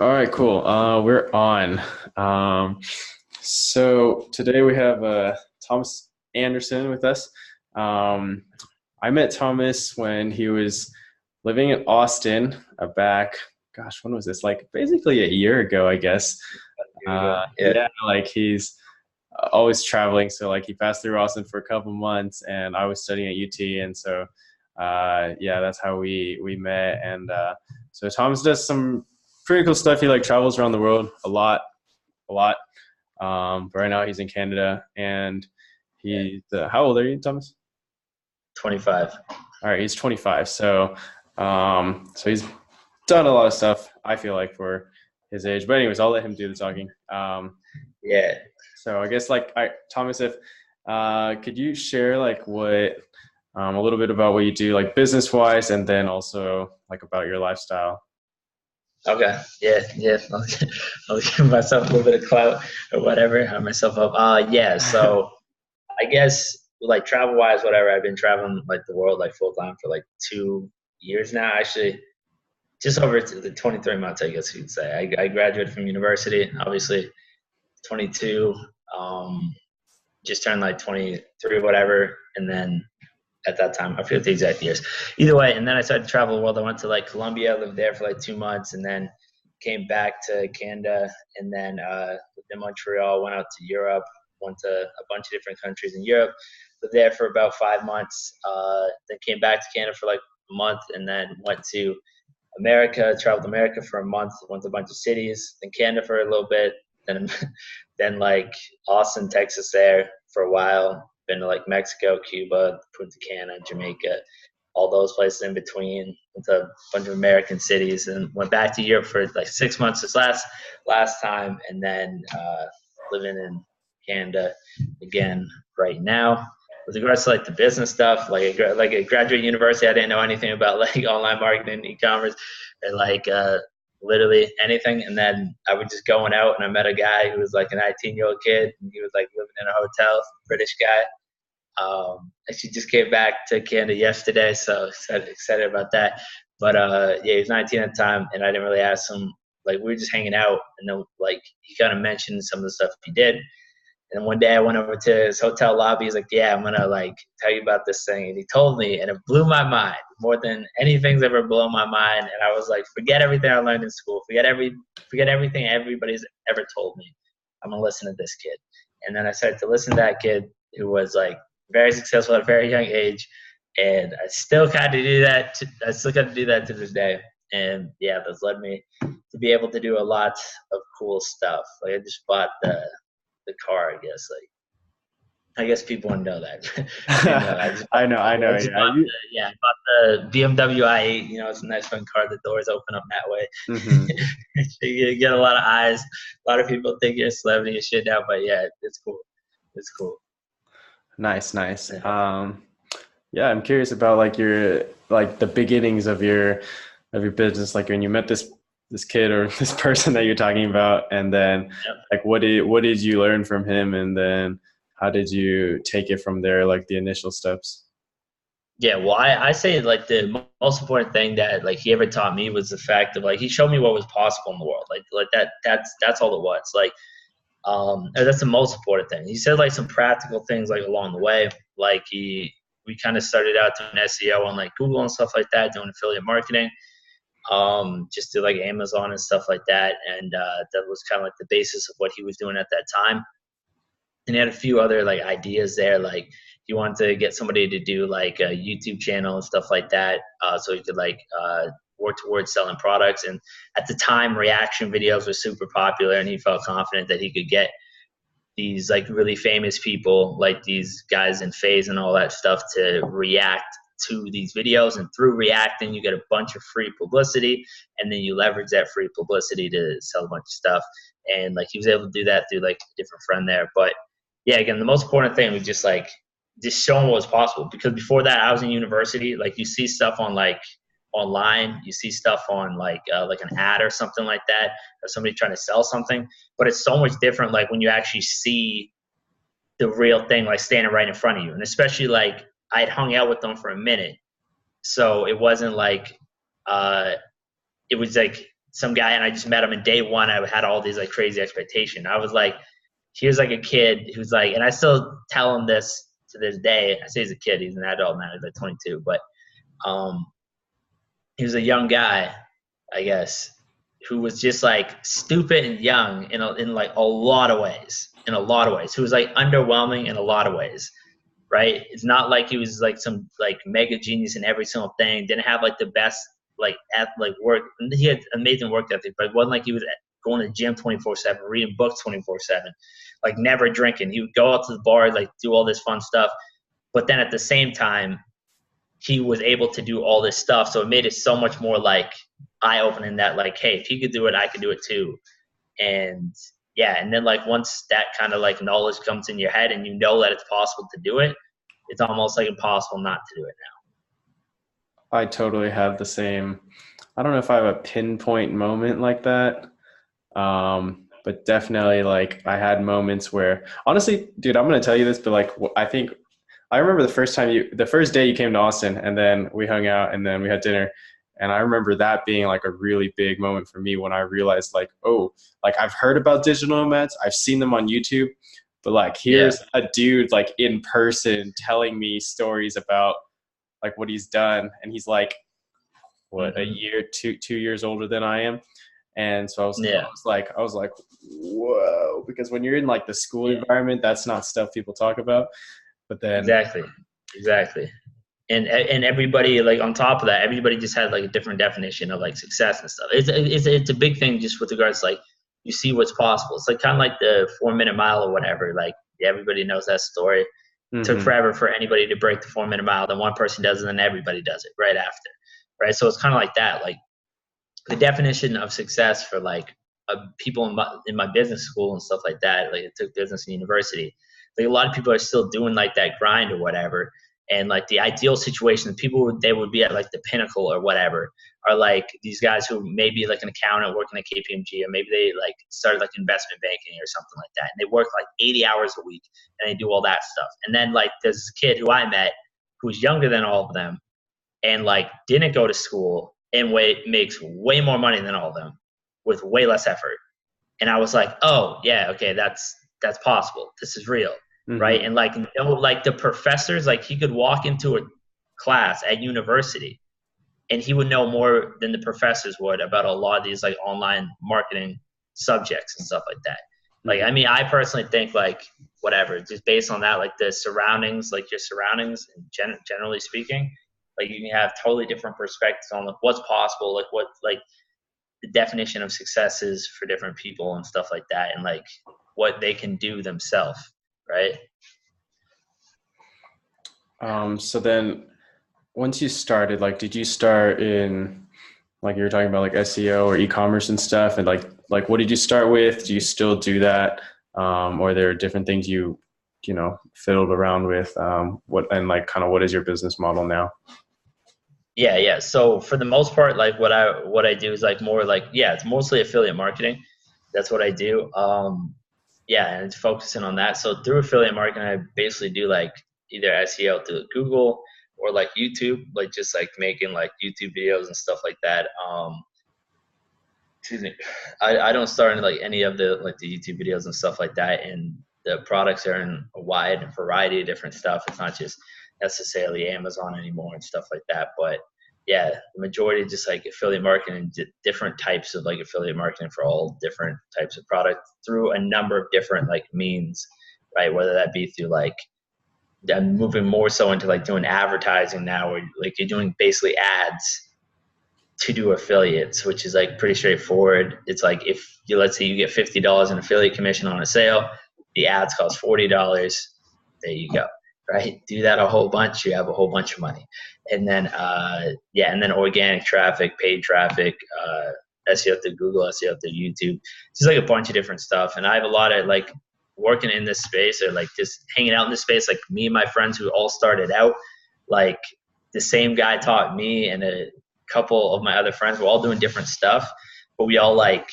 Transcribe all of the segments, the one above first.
All right, cool. We're on. Um, so today we have Thomas Anderson with us. Um, I met Thomas when he was living in Austin back, gosh, when was this? Like basically a year ago, I guess. Here we go. Yeah. Yeah, like he's always traveling. So like he passed through Austin for a couple months, and I was studying at UT, and so yeah, that's how we met. And so Thomas does some pretty cool stuff. He like travels around the world a lot. But right now he's in Canada, and Yeah. he's how old are you, Thomas? 25. All right, he's 25. So he's done a lot of stuff. I feel like for his age. But anyways, I'll let him do the talking. Yeah. So I guess Thomas, if could you share like what a little bit about what you do like business wise, and then also like about your lifestyle. Okay. Yeah. Yeah. I'll give myself a little bit of clout or whatever. Hype myself up. Yeah. So I guess like travel wise, whatever. I've been traveling like the world like full time for like 2 years now. Actually, just over to the 23 months, I guess you'd say. I graduated from university, obviously 22. Um, just turned like 23, whatever, and then at that time. I forget the exact years. Either way, and then I started to travel the world. I went to like Colombia, lived there for like 2 months, and then came back to Canada, and then lived in Montreal, went out to Europe, went to a bunch of different countries in Europe, lived there for about 5 months, then came back to Canada for like a month, and then went to America, traveled America for a month, went to a bunch of cities, then Canada for a little bit, then then like Austin, Texas there for a while. Been to like Mexico, Cuba, Punta Cana, Jamaica, all those places in between. Went to a bunch of American cities and went back to Europe for like 6 months this last time, and then living in Canada again right now. With regards to like the business stuff, like at graduate university, I didn't know anything about like online marketing, e-commerce, or like literally anything. And then I was just going out, and I met a guy who was like a 19-year-old kid, and he was like living in a hotel, British guy. Actually just came back to Canada yesterday, so excited about that. But yeah, he was 19 at the time, and I didn't really ask him. Like we were just hanging out, and then like he kind of mentioned some of the stuff he did. And one day I went over to his hotel lobby. He's like, "Yeah, I'm gonna like tell you about this thing." And he told me, and it blew my mind more than anything's ever blown my mind. And I was like, "Forget everything I learned in school. Forget everything everybody's ever told me. I'm gonna listen to this kid." And then I started to listen to that kid who was like very successful at a very young age, and I still kind of do that. I still got to do that to this day. And yeah, that's led me to be able to do a lot of cool stuff. Like I just bought the car, I guess. Like I guess people wouldn't know that. And I know. Yeah. I bought the BMW i8. You know, it's a nice fun car. The doors open up that way. Mhm. So you get a lot of eyes. A lot of people think you're a celebrity and shit now, but yeah, it's cool. It's cool. Nice, nice. Yeah. Yeah, I'm curious about like your like the beginnings of your business, like when you met this kid or this person that you're talking about, and then Yep. like what did you learn from him, and then how did you take it from there, like the initial steps? Yeah, well, I say like the most important thing that like he ever taught me was the fact of like he showed me what was possible in the world. Like that's all it was. Like and that's the most important thing. He said like some practical things like along the way. Like we kind of started out doing SEO on like Google and stuff like that, doing affiliate marketing. Just do like Amazon and stuff like that, and that was kind of like the basis of what he was doing at that time. And he had a few other like ideas there, like he wanted to get somebody to do like a YouTube channel and stuff like that, so he could like work towards selling products. And at the time, reaction videos were super popular, and he felt confident that he could get these like really famous people, like these guys in Phase and all that stuff, to react to these videos. And through reacting, you get a bunch of free publicity, and then you leverage that free publicity to sell a bunch of stuff. And like he was able to do that through like a different friend there. But yeah, again, the most important thing was just showing what was possible. Because before that, I was in university. Like you see stuff on like online, you see stuff on like an ad or something like that, or somebody trying to sell something. But it's so much different like when you actually see the real thing like standing right in front of you. And especially like I had hung out with them for a minute, so it wasn't like uh, it was like some guy, and I just met him, and day one I had all these like crazy expectation. I was like, he was like a kid who's like, and I still tell him this to this day. I say he's a kid, he's an adult now, he's like 22, but um, he was a young guy, I guess, who was just like stupid and young in like a lot of ways. In a lot of ways, who was like underwhelming in a lot of ways. Right? It's not like he was like some like mega genius in every single thing. Didn't have like the best like work. He had amazing work ethic, but it wasn't like he was going to the gym 24/7, reading books 24/7, like never drinking. He would go out to the bar, like do all this fun stuff, but then at the same time, he was able to do all this stuff. So it made it so much more like eye opening that like, hey, if he could do it, I could do it too. And yeah, and then like once that kind of like knowledge comes in your head and you know that it's possible to do it, it's almost like impossible not to do it I totally have the same. I don't know if I have a pinpoint moment like that. But definitely like I had moments where honestly, dude, I'm going to tell you this, but like, I think I remember the first day you came to Austin and then we hung out and then we had dinner. And I remember that being like a really big moment for me when I realized like, oh, like I've heard about digital nomads. I've seen them on YouTube, but like, now. here's a dude like in person telling me stories about like what he's done. And he's like, Yeah. what, a year, 2 years older than I am. And so Yeah. I was like, whoa, because when you're in like the school environment, that's not stuff people talk about. But then, Exactly. And everybody like on top of that, everybody just had like a different definition of like success and stuff. It's a big thing just with regards to, like you see what's possible. It's like kind of like the 4 minute mile or whatever. Like everybody knows that story. It took forever for anybody to break the 4 minute mile. Then one person does it, and then everybody does it right after. Right. So it's kind of like that. Like the definition of success for like people in my business school and stuff like that. Like I took business in university. Like a lot of people are still doing like that grind or whatever. And like the ideal situation, they would be at like the pinnacle or whatever, are like these guys who may be like an accountant working at KPMG, or maybe they like started like investment banking or something like that. And they work like 80 hours a week and they do all that stuff. And then like there's this kid who I met who's younger than all of them and like didn't go to school and makes way more money than all of them with way less effort. And I was like, oh yeah, okay, that's possible. This is real. Right. And like, like the professors, like he could walk into a class at university and he would know more than the professors would about a lot of these like online marketing subjects and stuff like that. Like, I mean, I personally think like whatever, just based on that, like the surroundings, like your surroundings, generally speaking, like you can have totally different perspectives on like what's possible, like what like the definition of success is for different people and stuff like that, and like what they can do themselves, right? So then once you started, like, did you start in, like you were talking about like SEO or e-commerce and stuff, and like what did you start with? Do you still do that? Or there are different things you fiddled around with? What is your business model now? Yeah. So for the most part, like what I do is like more like, yeah, it's mostly affiliate marketing. That's what I do. Yeah, and it's focusing on that. So through affiliate marketing, I basically do like either SEO through Google or like YouTube, like just like making like YouTube videos and stuff like that. Excuse me. I don't start in like any of the like the YouTube videos and stuff like that. And the products are in a wide variety of different stuff. It's not just necessarily Amazon anymore and stuff like that. But yeah, the majority is just like affiliate marketing, different types of like affiliate marketing for all different types of products through a number of different like means, right? Whether that be through like, I'm moving more so into like doing advertising now, where like you're doing basically ads to do affiliates, which is like pretty straightforward. It's like if you, let's say you get $50 in affiliate commission on a sale, the ads cost $40. There you go. Right? Do that a whole bunch, you have a whole bunch of money. And then, and then organic traffic, paid traffic, SEO through Google, SEO through YouTube, just like a bunch of different stuff. And I have a lot of like working in this space or like just hanging out in this space. Like me and my friends who all started out, like the same guy taught me and a couple of my other friends. We're all doing different stuff, but we all like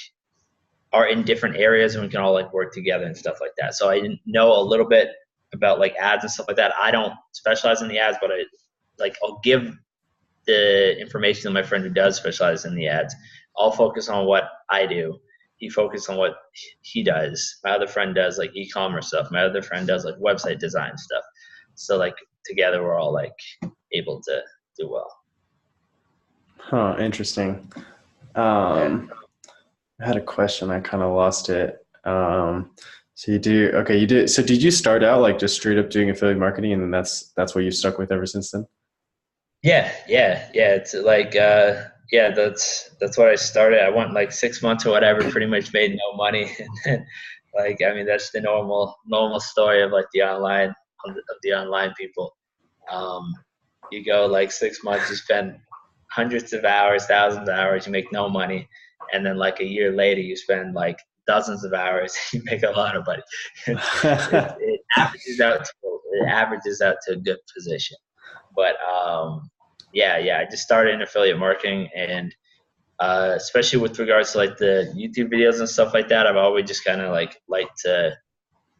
are in different areas and we can all like work together and stuff like that. So I know a little bit about like ads and stuff like that. I don't specialize in the ads, but I'll give the information to my friend who does specialize in the ads. I'll focus on what I do. He focuses on what he does. My other friend does like e-commerce stuff. My other friend does like website design stuff. So like together we're all like able to do well. Huh, interesting. Yeah. I had a question. I kind of lost it. So you did. So did you start out like just straight up doing affiliate marketing, and then that's what you stuck with ever since then? Yeah. It's like yeah, that's what I started. I went like 6 months or whatever, pretty much made no money. And then like I mean that's the normal story of like the online people. Um you go like 6 months, you spend hundreds of hours, thousands of hours, you make no money, and then like a year later you spend like dozens of hours, you make a lot of money. It averages out to a good position. But yeah, I just started in affiliate marketing, and especially with regards to like the YouTube videos and stuff like that, I've always just kind of like the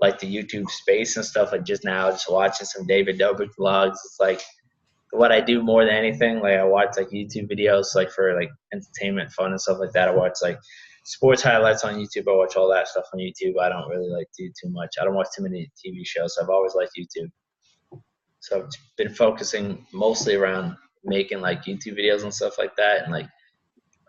YouTube space and stuff. Like just now, just watching some David Dobrik vlogs. It's like what I do more than anything. Like I watch like YouTube videos like for like entertainment, fun, and stuff like that. I watch like sports highlights on YouTube. I watch all that stuff on YouTube. I don't really like do too much. I don't watch too many TV shows. So I've always liked YouTube. So I've been focusing mostly around making like YouTube videos and stuff like that, and like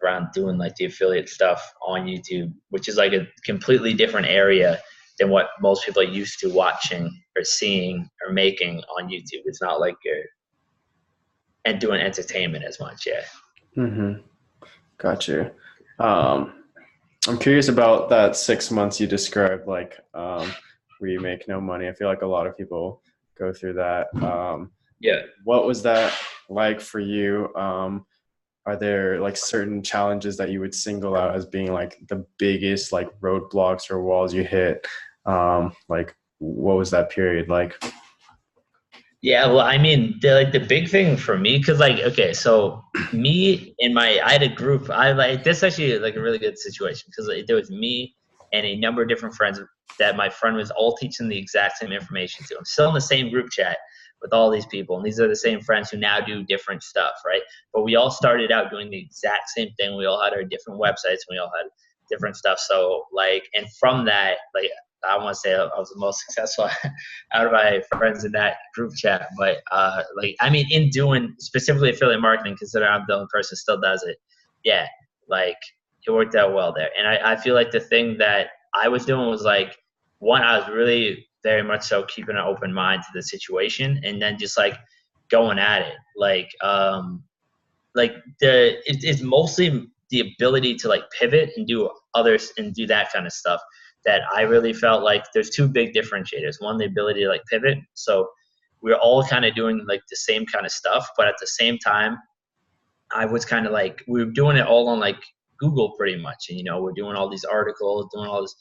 around doing like the affiliate stuff on YouTube, which is like a completely different area than what most people are used to watching or seeing or making on YouTube. It's not like you're and doing entertainment as much. Yeah. Mm-hmm. Got you. Um, I'm curious about that 6 months you described, like where you make no money. I feel like a lot of people go through that. Yeah. What was that like for you? Are there like certain challenges that you would single out as being like the biggest like roadblocks or walls you hit? Like what was that period like? Yeah, well, I mean, the big thing for me, because like, okay, so me and I had a group. I like this actually like a really good situation because like, there was me and a number of different friends that my friend was all teaching the exact same information to. I'm still in the same group chat with all these people, and these are the same friends who now do different stuff, right? But we all started out doing the exact same thing. We all had our different websites, and we all had different stuff. So like, and from that, like I want to say I was the most successful out of my friends in that group chat. But like, I mean, in doing specifically affiliate marketing, considering I'm the only person who still does it, yeah, like it worked out well there. And I feel like the thing that I was doing was like, one, I was really very much so keeping an open mind to the situation, and then just like going at it. Like it's mostly the ability to like pivot and do others and do that kind of stuff that I really felt like there's two big differentiators. One, the ability to like pivot. So we're all kind of doing like the same kind of stuff, but at the same time, I was kind of like, we were doing it all on like Google pretty much. And, you know, we're doing all these articles, doing all this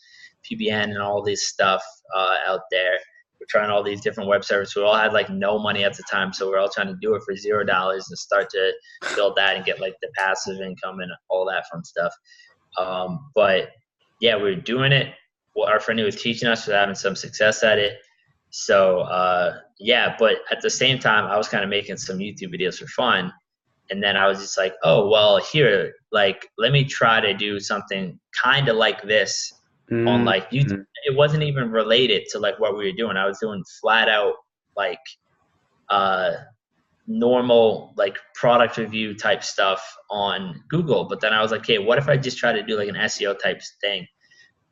PBN and all this stuff out there. We're trying all these different web services. We all had like no money at the time. So we're all trying to do it for $0 and start to build that and get like the passive income and all that fun stuff. But yeah, we were doing it. Well, our friend who was teaching us was having some success at it. So yeah, but at the same time, I was kind of making some YouTube videos for fun. And then I was just like, oh, well, here, like, let me try to do something kind of like this on like YouTube. It wasn't even related to like what we were doing. I was doing flat out like uh, normal like product review type stuff on Google. But then I was like, okay, what if I just try to do like an SEO type thing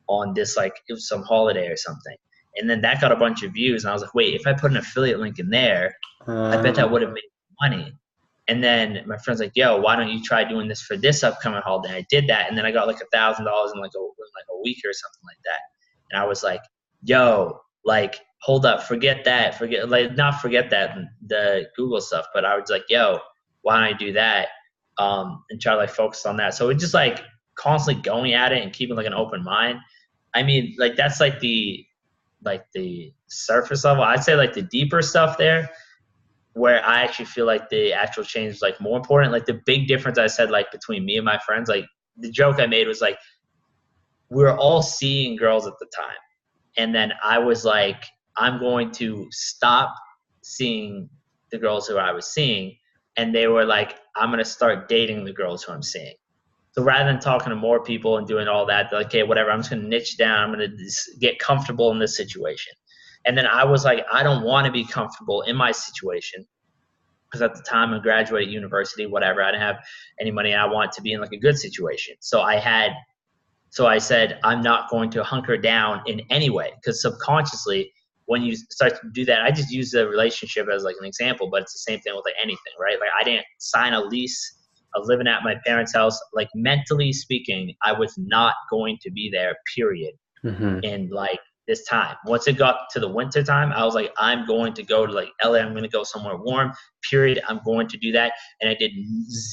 on this, like it was some holiday or something. And then that got a bunch of views. And I was like, wait, if I put an affiliate link in there, I bet that would have made money. And then my friend's like, yo, why don't you try doing this for this upcoming holiday? And I did that. And then I got like $1,000 in like a week or something like that. And I was like, yo, like, hold up, forget that. Not forget that, the Google stuff. But I was like, yo, why don't I do that? And try to like focus on that. So it's just like constantly going at it and keeping like an open mind. I mean, like that's like the surface level. I'd say like the deeper stuff there, where I actually feel like the actual change is like more important. Like the big difference I said like between me and my friends, like the joke I made was like we were all seeing girls at the time, and then I was like, I'm going to stop seeing the girls who I was seeing, and they were like, I'm gonna start dating the girls who I'm seeing. So rather than talking to more people and doing all that, like, okay, whatever, I'm just going to niche down. I'm going to get comfortable in this situation. And then I was like, I don't want to be comfortable in my situation, because at the time I graduated university, whatever, I didn't have any money. I want to be in like a good situation. So I said, I'm not going to hunker down in any way, because subconsciously, when you start to do that, I just use the relationship as like an example, but it's the same thing with like anything, right? Like I didn't sign a lease of living at my parents' house. Like mentally speaking, I was not going to be there, period. Mm-hmm. In like this time. Once it got to the winter time, I was like, I'm going to go to like LA. I'm going to go somewhere warm, period. I'm going to do that. And I did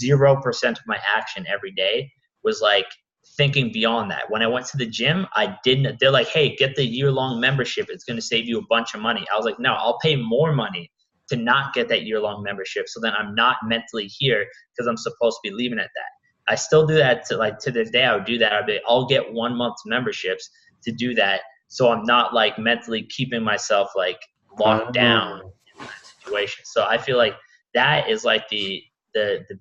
0% of my action every day was like thinking beyond that. When I went to the gym, I didn't, they're like, hey, get the year-long membership. It's going to save you a bunch of money. I was like, no, I'll pay more money to not get that year-long membership. So then I'm not mentally here because I'm supposed to be leaving at that. I still do that to this day. I would do that. I'll get 1 month's memberships to do that, so I'm not like mentally keeping myself like locked down in that situation. So I feel like that is like the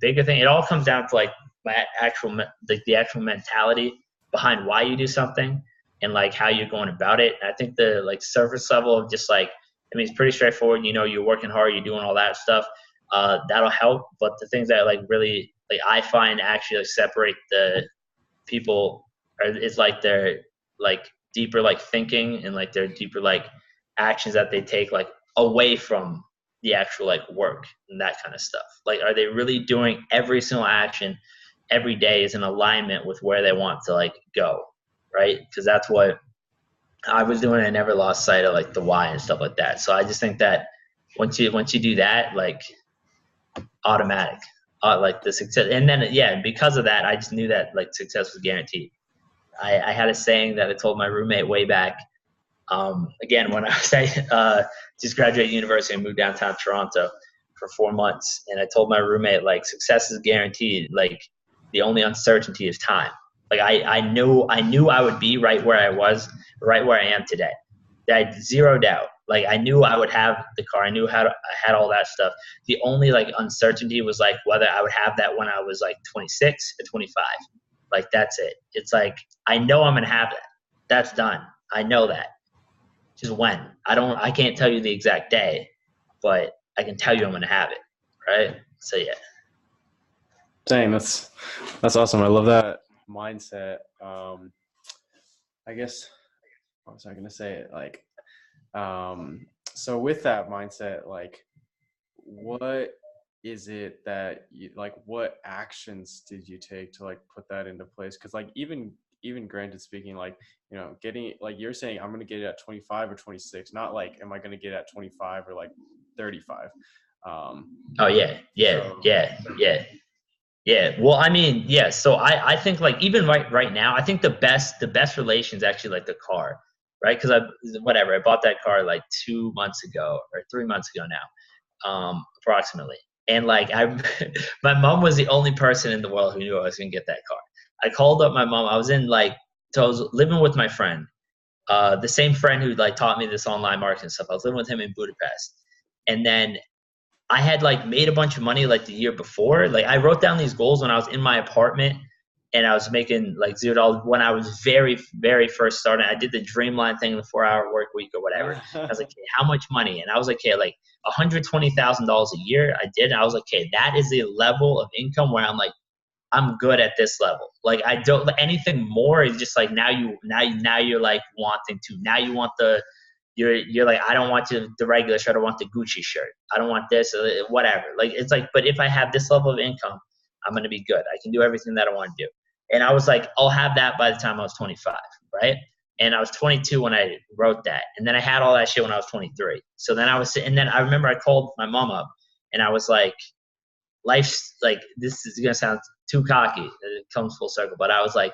bigger thing. It all comes down to like my actual the actual mentality behind why you do something and like how you're going about it. And I think the like surface level of just like, I mean, it's pretty straightforward. You know, you're working hard, you're doing all that stuff. That'll help. But the things that like really like I find actually like separate the people is like their like deeper like thinking and like their deeper like actions that they take like away from the actual like work and that kind of stuff. Like, are they really doing every single action every day is in alignment with where they want to like go, right? Because that's what I was doing. I never lost sight of like the why and stuff like that. So I just think that once you do that, like automatic, like the success. And then yeah, because of that, I just knew that like success was guaranteed. I had a saying that I told my roommate way back. Again, when I was just graduated university and moved downtown Toronto for 4 months, and I told my roommate like success is guaranteed. Like the only uncertainty is time. Like I knew I would be right where I was, right where I am today. I had zero doubt. Like I knew I would have the car. I knew I had all that stuff. The only like uncertainty was like whether I would have that when I was like 26 or 25. Like that's it. It's like I know I'm gonna have that. That's done. I know that. Just when. I can't tell you the exact day, but I can tell you I'm gonna have it. Right? So yeah. Dang, that's awesome. I love that mindset. I guess what was I gonna say? Like, so with that mindset, like, what is it that you like? What actions did you take to like put that into place? Because like even granted speaking, like you know, getting like you're saying, I'm gonna get it at 25 or 26, not like am I gonna get it at 25 or like 35. Oh yeah, yeah. Well, I mean, yeah. So I think like even right now, I think the best relation is actually like the car, right? Because I bought that car like 2 months ago or 3 months ago now, approximately. And like my mom was the only person in the world who knew I was gonna get that car. I called up my mom. I was living with my friend, the same friend who like taught me this online marketing stuff. I was living with him in Budapest, and then I had like made a bunch of money like the year before. Like I wrote down these goals when I was in my apartment and I was making like $0 when I was very, very first starting. I did the Dreamline thing, the 4-hour work week or whatever. I was like, hey, how much money? And I was like, okay, like $120,000 a year. I did. And I was like, okay, that is the level of income where I'm like, I'm good at this level. Like I don't anything more is just like now you're like wanting to. Now you want you're like, I don't want the regular shirt. I want the Gucci shirt. I don't want this, whatever. Like, it's like, but if I have this level of income, I'm going to be good. I can do everything that I want to do. And I was like, I'll have that by the time I was 25. Right. And I was 22 when I wrote that. And then I had all that shit when I was 23. So then and then I remember I called my mom up and I was like, life's like, this is going to sound too cocky. It comes full circle. But I was like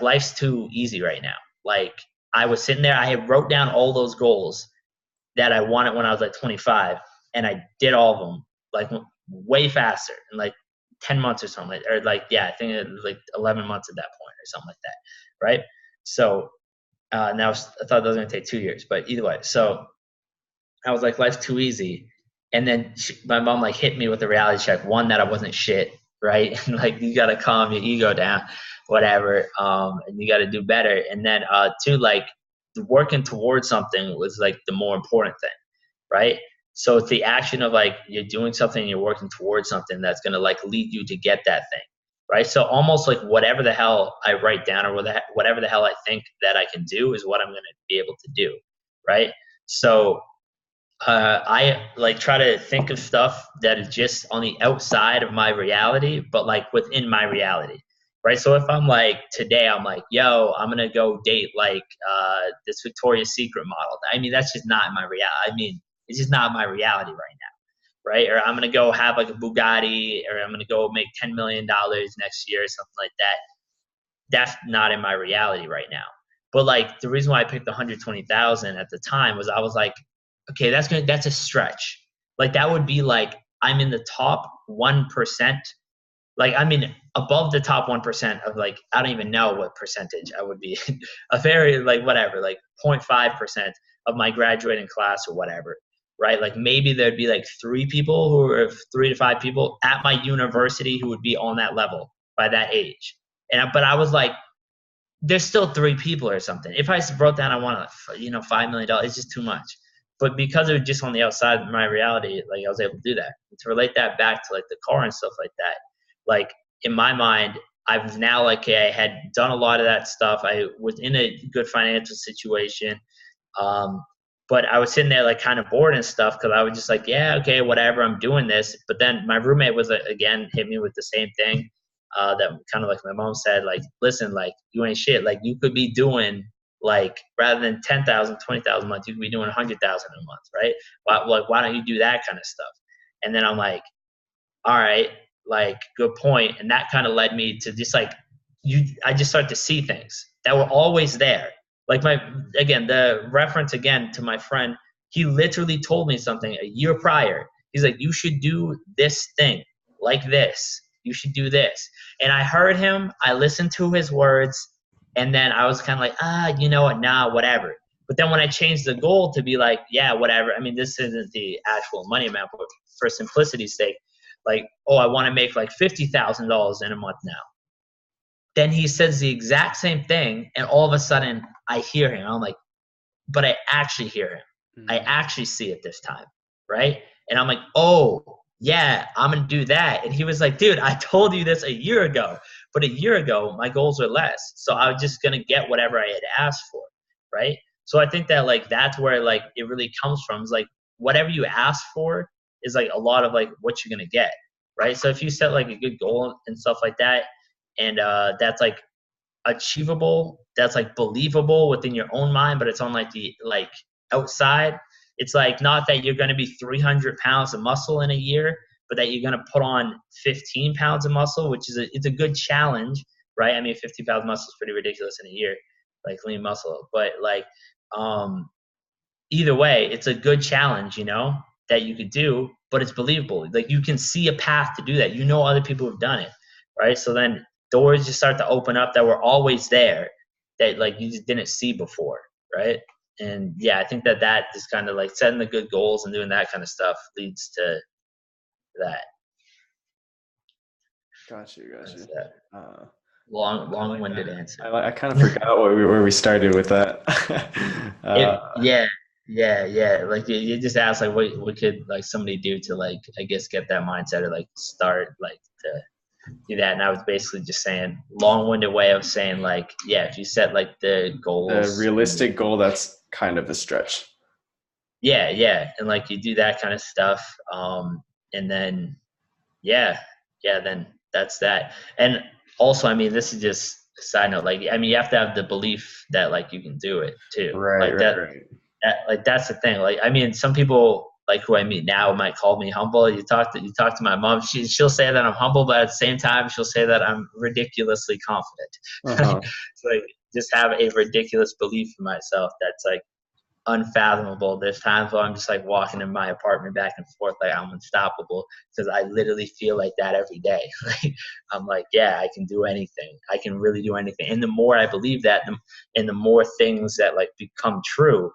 life's too easy right now. Like, I was sitting there, I had wrote down all those goals that I wanted when I was like 25, and I did all of them like way faster in like 10 months or something. Or like, yeah, I think it was like 11 months at that point or something like that. Right. So now I thought that was going to take 2 years, but either way. So I was like, life's too easy. And then my mom like hit me with a reality check. One, that I wasn't shit. right? And like you got to calm your ego down, whatever, and you got to do better. And then two, like working towards something was like the more important thing, right? So it's the action of like you're doing something, you're working towards something that's gonna like lead you to get that thing, right? So almost like whatever the hell I write down or whatever the hell I think that I can do is what I'm gonna be able to do, right? So I like try to think of stuff that is just on the outside of my reality, but like within my reality, right? So if I'm like today, I'm like, yo, I'm gonna go date like this Victoria's Secret model. I mean, that's just not my reality. I mean, it's just not my reality right now, right? Or I'm gonna go have like a Bugatti, or I'm gonna go make $10 million next year, or something like that. That's not in my reality right now. But like the reason why I picked 120,000 at the time was I was like, okay, that's a stretch. Like that would be like I'm in the top 1%. Like I'm in above the top 1% of like I don't even know what percentage I would be. A very like whatever, like 0.5% of my graduating class or whatever. Right? Like maybe there'd be like 3 people who are 3 to 5 people at my university who would be on that level by that age. But I was like, there's still 3 people or something. If I wrote down I want $5 million, it's just too much. But because it was just on the outside of my reality, like I was able to do that. And to relate that back to like the car and stuff like that, like in my mind, I've now like okay, I had done a lot of that stuff. I was in a good financial situation. Um, but I was sitting there like kind of bored and stuff because I was just like, yeah, okay, whatever, I'm doing this. But then my roommate was again hit me with the same thing that kind of like my mom said, like, listen, like you ain't shit. Like you could be doing like rather than 10,000, 20,000 a month, you could be doing 100,000 a month, right? Why don't you do that kind of stuff? And then I'm like, all right, like good point. And that kind of led me to just like I just started to see things that were always there. Like the reference again to my friend, he literally told me something a year prior. He's like, you should do this thing like this. You should do this. And I heard him, I listened to his words, and then I was kind of like, you know what, nah, whatever. But then when I changed the goal to be like, yeah, whatever. I mean, this isn't the actual money amount, but for simplicity's sake, like, oh, I want to make like $50,000 in a month now. Then he says the exact same thing, and all of a sudden I hear him. I'm like, but I actually hear him. Mm-hmm. I actually see it this time, right? And I'm like, oh, yeah, I'm going to do that. And he was like, dude, I told you this a year ago. But a year ago, my goals were less. So I was just going to get whatever I had asked for, right? So I think that, like, that's where, like, it really comes from. Is like, whatever you ask for is, like, a lot of, like, what you're going to get, right? So if you set, like, a good goal and stuff like that, and that's, like, achievable, that's, like, believable within your own mind, but it's on, like, the, like, outside, it's like not that you're going to be 300 pounds of muscle in a year, but that you're going to put on 15 pounds of muscle, which is it's a good challenge, right? I mean, 50 pounds of muscle is pretty ridiculous in a year, like lean muscle, but like either way, it's a good challenge, that you could do, but it's believable. Like you can see a path to do that. Other people have done it, right? So then doors just start to open up that were always there that like you just didn't see before, right? And yeah, I think that just kind of like setting the good goals and doing that kind of stuff leads to that. Gotcha. Long-winded answer. I kind of forgot where we started with that. Yeah. Like you just asked like what could like somebody do to like I guess get that mindset or like start like to do that, and I was basically just saying long-winded way of saying like if you set like the goals, the realistic goal, that's kind of a stretch. Yeah, and like you do that kind of stuff, and then then that's that. And also, I mean, this is just a side note. Like, I mean, you have to have the belief that like you can do it too. Right. Like that's the thing. Like, I mean, some people like who I meet now might call me humble. You talk to my mom. She'll say that I'm humble, but at the same time, she'll say that I'm ridiculously confident. Uh-huh. So like, just have a ridiculous belief in myself that's like unfathomable. There's times where I'm just like walking in my apartment back and forth like I'm unstoppable because I literally feel like that every day. Like I'm like, yeah, I can do anything. I can really do anything. And the more I believe that, and the more things that like become true,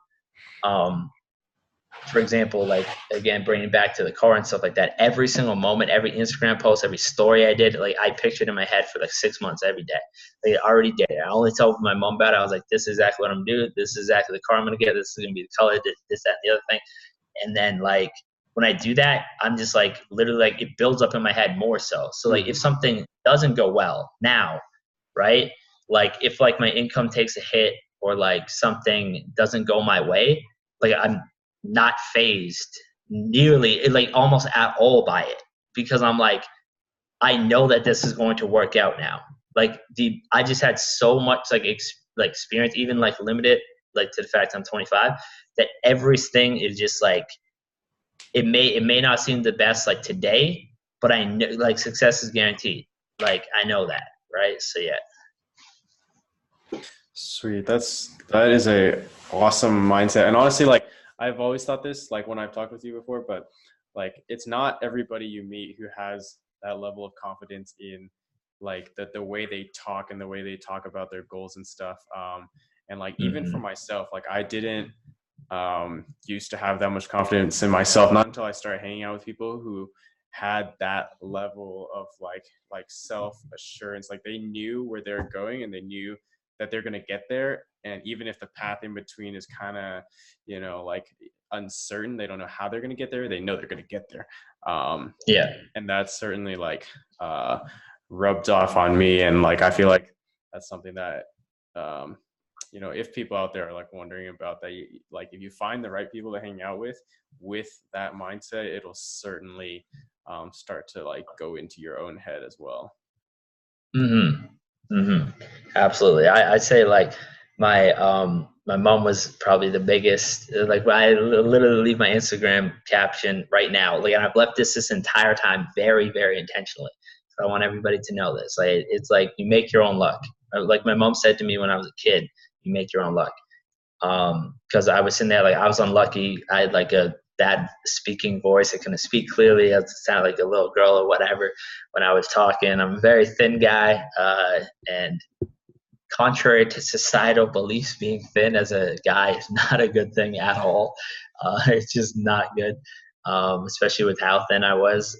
for example, like again, bringing back to the car and stuff like that, every single moment, every Instagram post, every story I did, like I pictured in my head for like 6 months every day. Like I already did it. I only told my mom about it. I was like, this is exactly what I'm doing. This is exactly the car I'm going to get. This is going to be the color, this, that, and the other thing. And then like when I do that, I'm just like literally like it builds up in my head more so. So like if something doesn't go well now, right? Like if like my income takes a hit or like something doesn't go my way, like I'm not phased nearly like almost at all by it because I'm like I know that this is going to work out now. Like I just had so much like like experience, even like limited like to the fact I'm 25, that everything is just like it may not seem the best like today, but I know like success is guaranteed. Like I know that, right? So yeah. Sweet. That is a awesome mindset. And honestly, like I've always thought this, like when I've talked with you before, but like it's not everybody you meet who has that level of confidence in like the way they talk and the way they talk about their goals and stuff. And like even for Mm-hmm. myself, like I didn't used to have that much confidence in myself, not until I started hanging out with people who had that level of like self assurance. Like they knew where they're going and they knew that they're going to get there, and even if the path in between is kind of like uncertain, they don't know how they're going to get there, they know they're going to get there. Yeah. And that's certainly like rubbed off on me, and like I feel like that's something that if people out there are like wondering about that, like if you find the right people to hang out with that mindset, it'll certainly start to like go into your own head as well. Mm-hmm. Mm-hmm. Absolutely. I'd say like my mom was probably the biggest. Like I literally leave my Instagram caption right now. Like, and I've left this entire time very, very intentionally. So I want everybody to know this. Like, it's like you make your own luck. Like my mom said to me when I was a kid, you make your own luck. Because I was sitting there like I was unlucky. I had like a bad speaking voice. I couldn't speak clearly. I sounded like a little girl or whatever when I was talking. I'm a very thin guy, and contrary to societal beliefs, being thin as a guy is not a good thing at all. It's just not good, especially with how thin I was.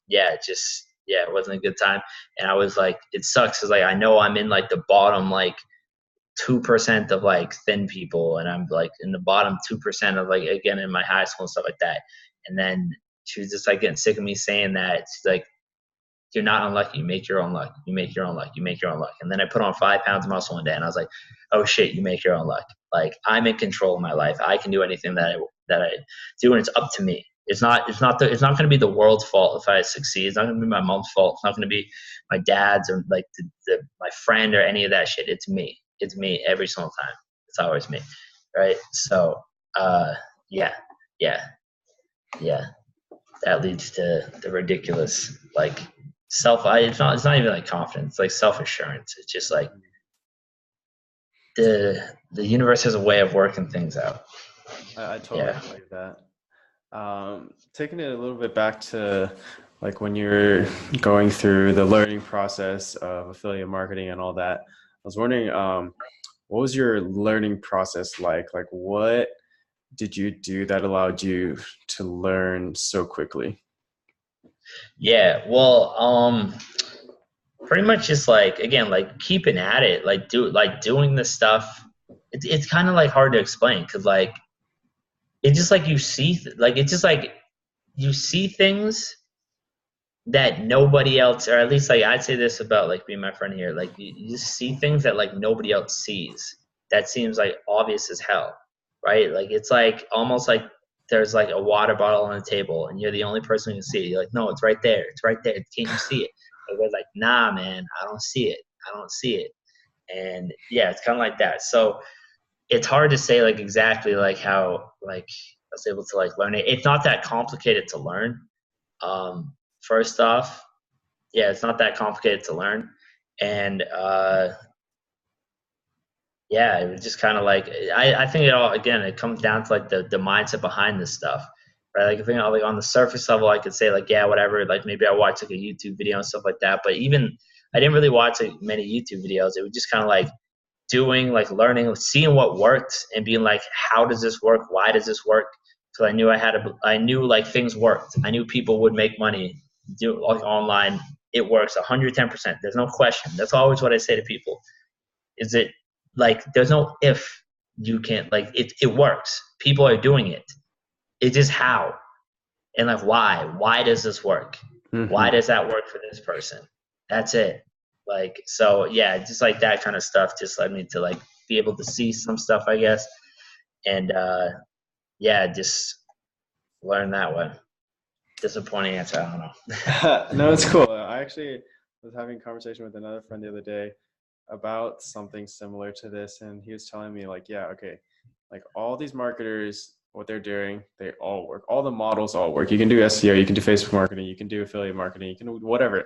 Yeah, it wasn't a good time. And I was like, it sucks because like I know I'm in like the bottom like 2% of like thin people, and I'm like in the bottom 2% of like again in my high school and stuff like that. And then she was just like getting sick of me saying that. She's like, you're not unlucky. You make your own luck. You make your own luck. You make your own luck. And then I put on 5 pounds of muscle one day, and I was like, oh shit, you make your own luck. Like I'm in control of my life. I can do anything that I do, and it's up to me. It's not going to be the world's fault if I succeed. It's not going to be my mom's fault. It's not going to be my dad's or like my friend or any of that shit. It's me. It's me every single time. It's always me, right? So, yeah, yeah, yeah. That leads to the ridiculous like it's not even like confidence, it's like self assurance. It's just like the universe has a way of working things out. I totally believe that. Taking it a little bit back to like when you're going through the learning process of affiliate marketing and all that, I was wondering, what was your learning process like? Like, what did you do that allowed you to learn so quickly? Yeah, well, pretty much just like again, like keeping at it, like doing this stuff. It's kind of like hard to explain because like it's just like it's just like you see things that nobody else, or at least like I'd say this about like being my friend here, like you just see things that like nobody else sees. That seems like obvious as hell, right? Like it's like almost like there's like a water bottle on the table and you're the only person who can see it. You're like, no, it's right there. It's right there. Can't you see it? But we're like, nah, man, I don't see it. I don't see it. And yeah, it's kind of like that. So it's hard to say like exactly like how like I was able to like learn it. It's not that complicated to learn. First off, yeah, it's not that complicated to learn. And yeah, it was just kind of like I think it all again it comes down to like the mindset behind this stuff, right? Like I think like on the surface level, I could say like yeah, whatever. Like maybe I watched like a YouTube video and stuff like that. But even I didn't really watch like many YouTube videos. It was just kind of like doing, like learning, seeing what worked and being like, how does this work? Why does this work? Because I knew like things worked. I knew people would make money do like online. It works 110%. There's no question. That's always what I say to people. Is it like, there's no if you can't, like it works. People are doing it. It's just how and like why does this work? Why does that work for this person? That's it. Like, so yeah, just like that kind of stuff just led me to like be able to see some stuff, I guess. And yeah, just learn that way. Disappointing answer, I don't know. No, it's cool. I actually was having a conversation with another friend the other day about something similar to this, and he was telling me like, yeah, okay, like all these marketers, what they're doing, they all work. All the models all work. You can do SEO, you can do Facebook marketing, you can do affiliate marketing, you can do whatever.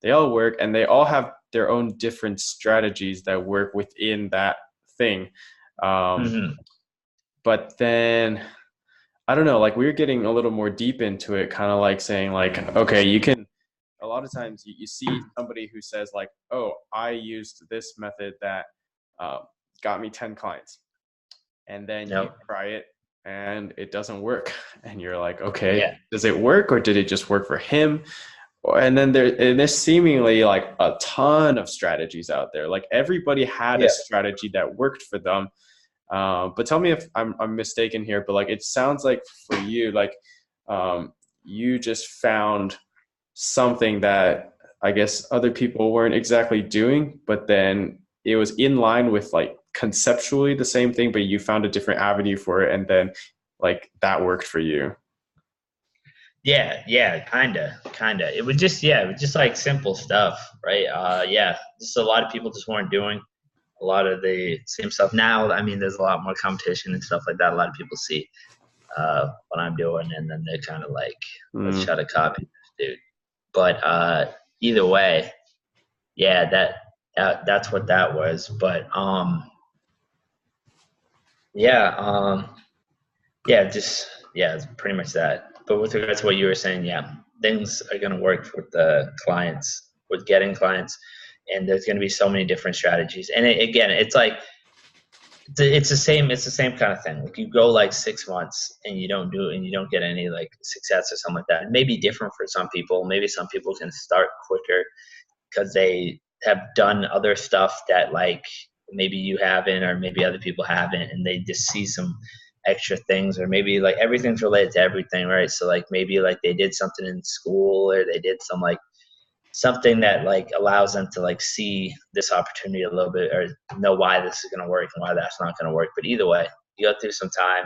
They all work, and they all have their own different strategies that work within that thing. But then I don't know, like we were getting a little more deep into it, kind of like saying like, okay, you can, a lot of times you see somebody who says like, oh, I used this method that got me 10 clients. And then you try it and it doesn't work. And you're like, okay, does it work or did it just work for him? And then there's seemingly like a ton of strategies out there. Like everybody had a strategy that worked for them. But tell me if I'm mistaken here, but like, it sounds like for you, like you just found something that I guess other people weren't exactly doing, but then it was in line with like conceptually the same thing, but you found a different avenue for it. And then like that worked for you. Yeah, kinda. It was just like simple stuff, right? Just a lot of people just weren't doing a lot of the same stuff. Now, I mean, there's a lot more competition and stuff like that. A lot of people see what I'm doing, and then they're kind of like, let's try to copy this dude. But either way, yeah, that's what that was. But it's pretty much that. But with regards to what you were saying, yeah, things are going to work with the clients, with getting clients, and there's going to be so many different strategies. And again, it's like it's the same kind of thing. Like you go like 6 months and you don't get any like success or something like that. It may be different for some people. Maybe some people can start quicker because they have done other stuff that like maybe you haven't, or maybe other people haven't, and they just see some extra things, or maybe like everything's related to everything, right? So like maybe like they did something in school, or they did something that like allows them to like see this opportunity a little bit, or know why this is going to work and why that's not going to work. But either way, you go through some time,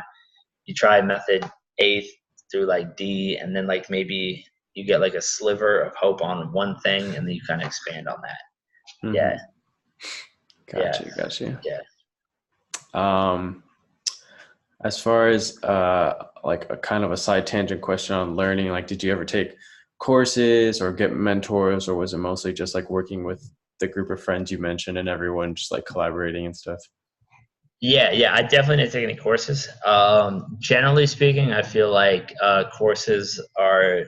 you try method A through like D, and then like maybe you get like a sliver of hope on one thing, and then you kind of expand on that. Yeah. Gotcha. Yeah. As far as like a kind of a side tangent question on learning, like did you ever take courses or get mentors, or was it mostly just like working with the group of friends you mentioned and everyone just like collaborating and stuff? Yeah, I definitely didn't take any courses. Generally speaking, I feel like courses are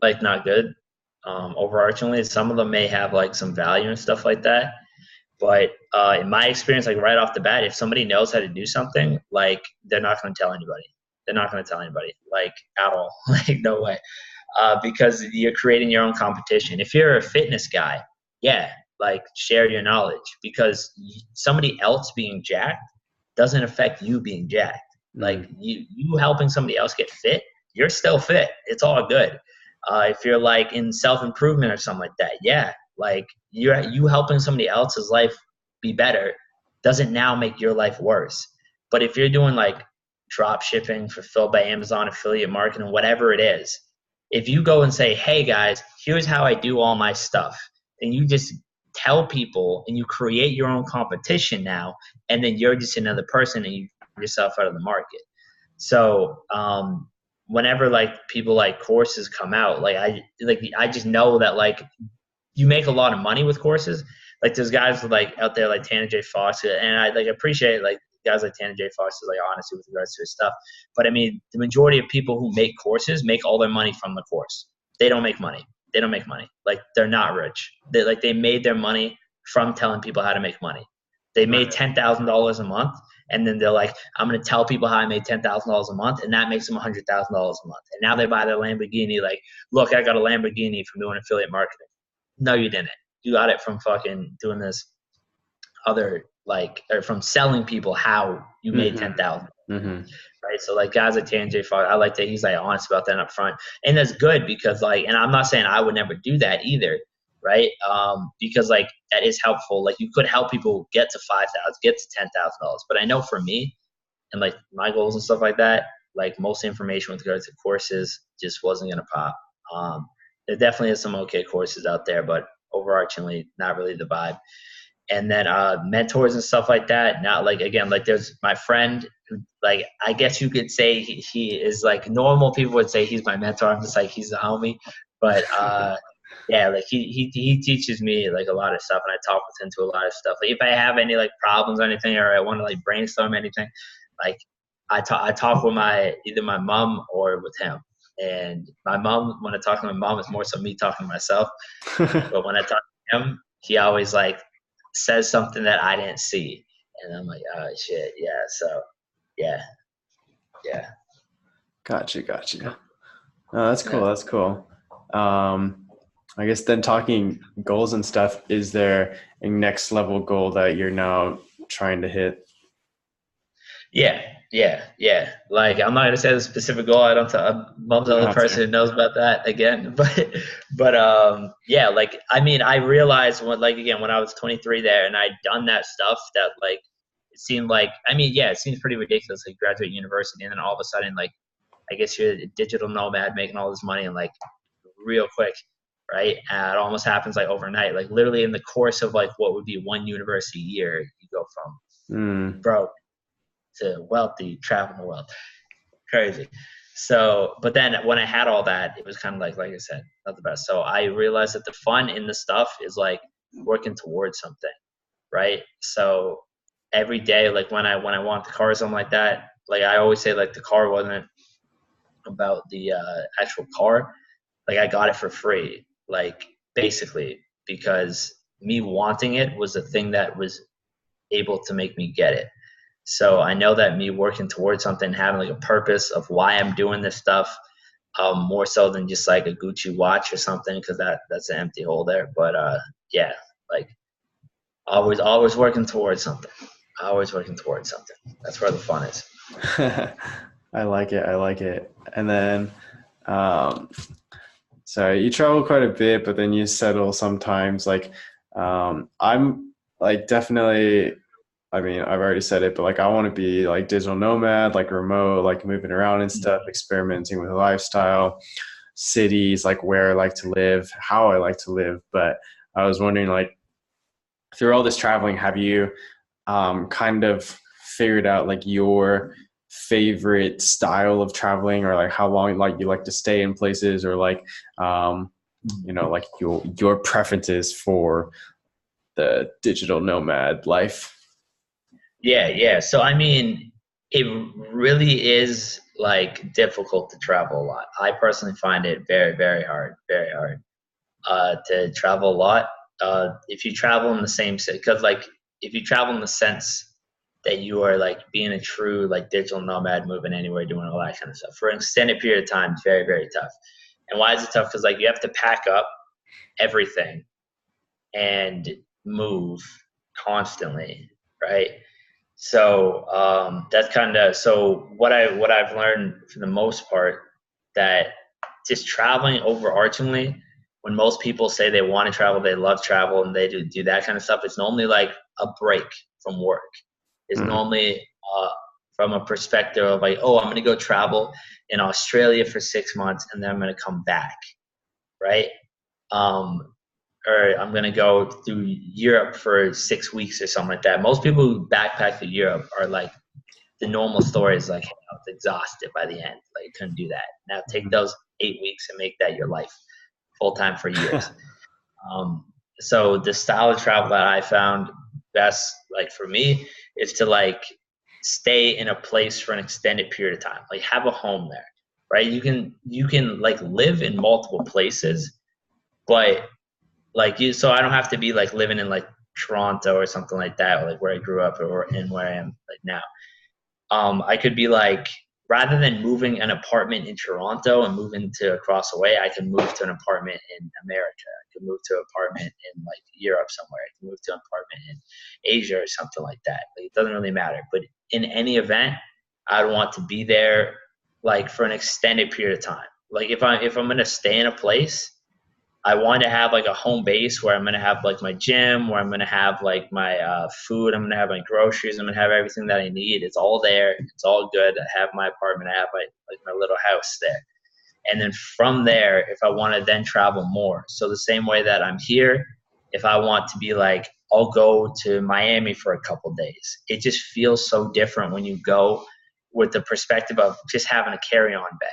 like not good. Overarchingly, some of them may have like some value and stuff like that. But in my experience, like right off the bat, if somebody knows how to do something, like they're not going to tell anybody. They're not going to tell anybody, like at all. Like no way. Because you're creating your own competition. If you're a fitness guy, yeah, like share your knowledge, because somebody else being jacked doesn't affect you being jacked. Like you helping somebody else get fit, you're still fit. It's all good. If you're like in self-improvement or something like that, yeah, like you helping somebody else's life be better doesn't now make your life worse. But if you're doing like drop shipping, fulfilled by Amazon, affiliate marketing, whatever it is, if you go and say, hey guys, here's how I do all my stuff, and you just tell people and you create your own competition now, and then you're just another person and you put yourself out of the market. So whenever like people like courses come out, I just know that like you make a lot of money with courses. Like there's guys like out there like Tanner J. Fox, and I like appreciate like guys like Tanner J. Fox is like honesty with regards to his stuff. But I mean, the majority of people who make courses make all their money from the course. They don't make money. Like they're not rich. They made their money from telling people how to make money. They made $10,000 a month, and then they're like, I'm gonna tell people how I made $10,000 a month, and that makes them $100,000 a month. And now they buy their Lamborghini. Like, look, I got a Lamborghini from doing affiliate marketing. No, you didn't. You got it from fucking doing this other like, or from selling people how you made 10,000. Right. So like guys like TNJ Fogg, I like that he's like honest about that up front. And that's good because like, and I'm not saying I would never do that either. Right. Because like that is helpful. Like you could help people get to 5,000, get to $10,000. But I know for me and like my goals and stuff like that, like most information with regards to courses just wasn't going to pop. There definitely is some okay courses out there, but overarchingly not really the vibe. And then mentors and stuff like that. Not like, again, like there's my friend who, like, I guess you could say he is like normal people would say he's my mentor. I'm just like, he's a homie. But yeah, like he teaches me like a lot of stuff, and I talk with him to a lot of stuff. Like if I have any like problems or anything, or I want to like brainstorm anything, like I talk with either my mom or with him. And my mom, when I talk to my mom, it's more so me talking to myself. But when I talk to him, he always like says something that I didn't see, and I'm like, oh shit, yeah. So yeah. Gotcha. Oh, that's cool. That's cool. I guess then talking goals and stuff, is there a next level goal that you're now trying to hit? Yeah. Like I'm not gonna say the specific goal. I don't tell. Mom's the only person who knows about that again. But yeah. Like I mean, I realized when I was 23 there, and I'd done that stuff that like it seemed like. I mean, yeah, it seems pretty ridiculous. Like graduate university, and then all of a sudden, like I guess you're a digital nomad making all this money and like real quick, right? And it almost happens like overnight. Like literally in the course of like what would be one university year, you go from broke to wealthy, traveling the world. Crazy. So, but then when I had all that, it was kind of like I said, not the best. So I realized that the fun in the stuff is like working towards something, right? So every day, like when I want the car or something like that, like I always say, like the car wasn't about the actual car. Like I got it for free, like basically because me wanting it was the thing that was able to make me get it. So I know that me working towards something, having like a purpose of why I'm doing this stuff, more so than just like a Gucci watch or something, because that's an empty hole there. But yeah, like always working towards something. Always working towards something. That's where the fun is. I like it. And then, so you travel quite a bit, but then you settle sometimes. Like, I'm like definitely. I mean, I've already said it, but like I want to be like digital nomad, like remote, like moving around and stuff, experimenting with lifestyle, cities, like where I like to live, how I like to live. But I was wondering, like, through all this traveling, have you kind of figured out like your favorite style of traveling, or like how long like you like to stay in places, or like like your preferences for the digital nomad life? Yeah. So I mean, it really is like difficult to travel a lot. I personally find it very, very hard to travel a lot. If you travel in the same city, because like if you travel in the sense that you are like being a true like digital nomad, moving anywhere, doing all that kind of stuff for an extended period of time, it's very, very tough. And why is it tough? Because like you have to pack up everything and move constantly, right? So that's kind of so what I've learned for the most part, that just traveling overarchingly, when most people say they want to travel, they love travel, and they do that kind of stuff, it's normally like a break from work. It's normally from a perspective of like, oh, I'm going to go travel in Australia for 6 months and then I'm going to come back, right? Or I'm going to go through Europe for 6 weeks or something like that. Most people who backpack to Europe are like, the normal story is like, hey, I was exhausted by the end. Like, I couldn't do that. Now take those 8 weeks and make that your life full time for years. So the style of travel that I found best, like for me, is to like stay in a place for an extended period of time. Like have a home there, right? You can like live in multiple places, but like so I don't have to be like living in like Toronto or something like that, like where I grew up or in where I am like now. I could be like, rather than moving an apartment in Toronto and moving to across the way, I can move to an apartment in America. I could move to an apartment in like Europe somewhere. I can move to an apartment in Asia or something like that. Like, it doesn't really matter. But in any event, I'd want to be there like for an extended period of time. Like if I'm gonna stay in a place, I want to have like a home base where I'm going to have like my gym, where I'm going to have like my food, I'm going to have my groceries, I'm going to have everything that I need. It's all there. It's all good. I have my apartment. I have my little house there. And then from there, if I want to then travel more. So the same way that I'm here, if I want to be like, I'll go to Miami for a couple days. It just feels so different when you go with the perspective of just having a carry-on bag.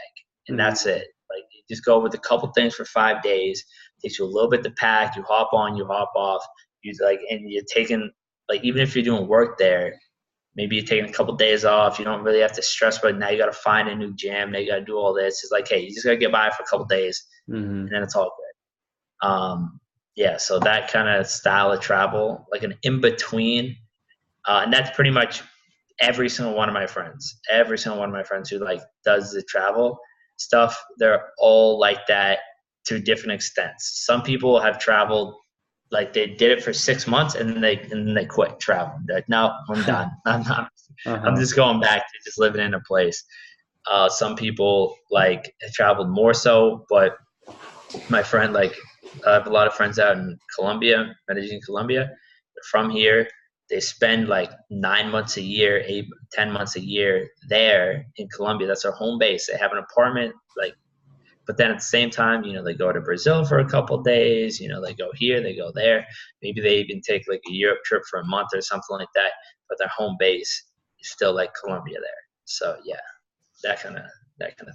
And that's it. Like, you just go with a couple things for 5 days. It takes you a little bit to pack. You hop on, you hop off. You like, and you're taking, like, even if you're doing work there, maybe you're taking a couple days off. You don't really have to stress, but now you got to find a new gym. Now you got to do all this. It's like, hey, you just got to get by for a couple days, and then it's all good. Yeah, so that kind of style of travel, like an in between, and that's pretty much every single one of my friends. Every single one of my friends who like does the travel stuff, they're all like that to different extents. Some people have traveled like they did it for 6 months and then they quit traveling. They're like, no, I'm done. I'm not. I'm just going back to just living in a place. Some people like have traveled more so, but my friend, like, I have a lot of friends out in Colombia, Medellin, Colombia. They're from here. They spend like 9 months a year, 10 months a year there in Colombia. That's their home base. They have an apartment, like, but then at the same time, they go to Brazil for a couple of days. They go here, they go there. Maybe they even take like a Europe trip for a month or something like that. But their home base is still like Colombia there. So yeah, that kind of thing.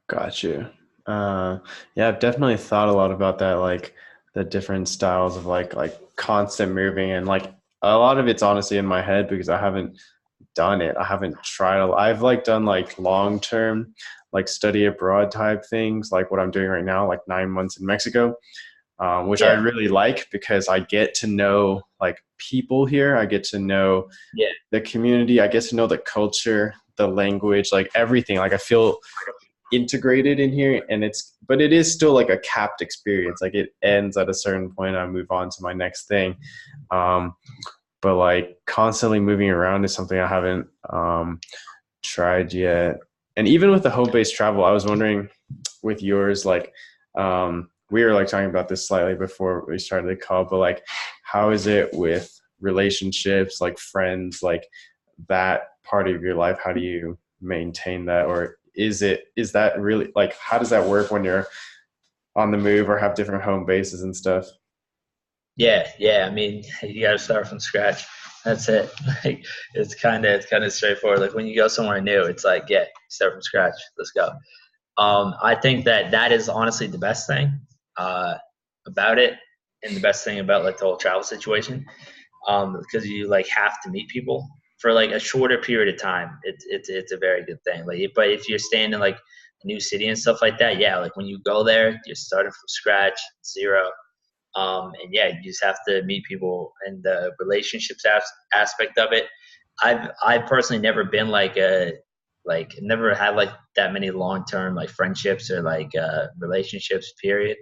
Got you. Yeah, I've definitely thought a lot about that, like the different styles of like constant moving, and like a lot of it's honestly in my head because I haven't done it. I haven't tried. I've like done like long term, like study abroad type things, like what I'm doing right now, like 9 months in Mexico, which I Yeah, really like because I get to know like people here. I get to know yeah, the community. I get to know the culture, the language, like everything. Like I feel integrated in here, and but it is still like a capped experience. Like it ends at a certain point, I move on to my next thing. But like constantly moving around is something I haven't tried yet. And even with the home-based travel, I was wondering with yours, like we were like talking about this slightly before we started the call, but like how is it with relationships, like friends, like that part of your life? How do you maintain that? Or is that really, like, how does that work when you're on the move or have different home bases and stuff? yeah. I mean, you got to start from scratch. That's it. Like, it's kind of straightforward. Like when you go somewhere new, it's like, yeah, start from scratch. Let's go. I think that is honestly the best thing uh, about it, and the best thing about like the whole travel situation, because you like have to meet people for like a shorter period of time. It's a very good thing. Like, but if you're staying in like a new city and stuff like that, yeah, like when you go there, you're starting from scratch, zero. And yeah, you just have to meet people, and the relationships aspect of it. I've personally never been like never had like that many long term like friendships or like relationships. Period.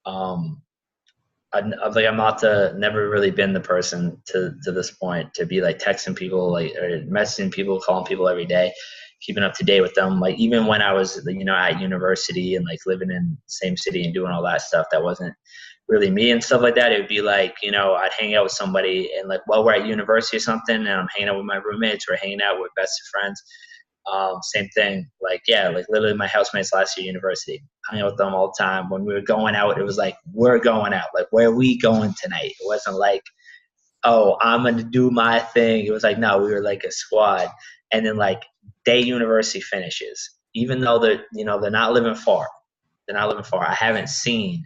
Um, I'm not never really been the person to this point to be like texting people like or messaging people, calling people every day, keeping up to date with them. Like even when I was at university and like living in the same city and doing all that stuff, that wasn't really me and stuff like that. It would be like I'd hang out with somebody and like while we're at university or something, and I'm hanging out with my roommates or hanging out with best of friends. Same thing. Like, yeah, like literally my housemates last year at university, hung out with them all the time. When we were going out, it was like, we're going out. Like, where are we going tonight? It wasn't like, oh, I'm going to do my thing. It was like, no, we were like a squad. And then like day university finishes, even though they're not living far. They're not living far. I haven't seen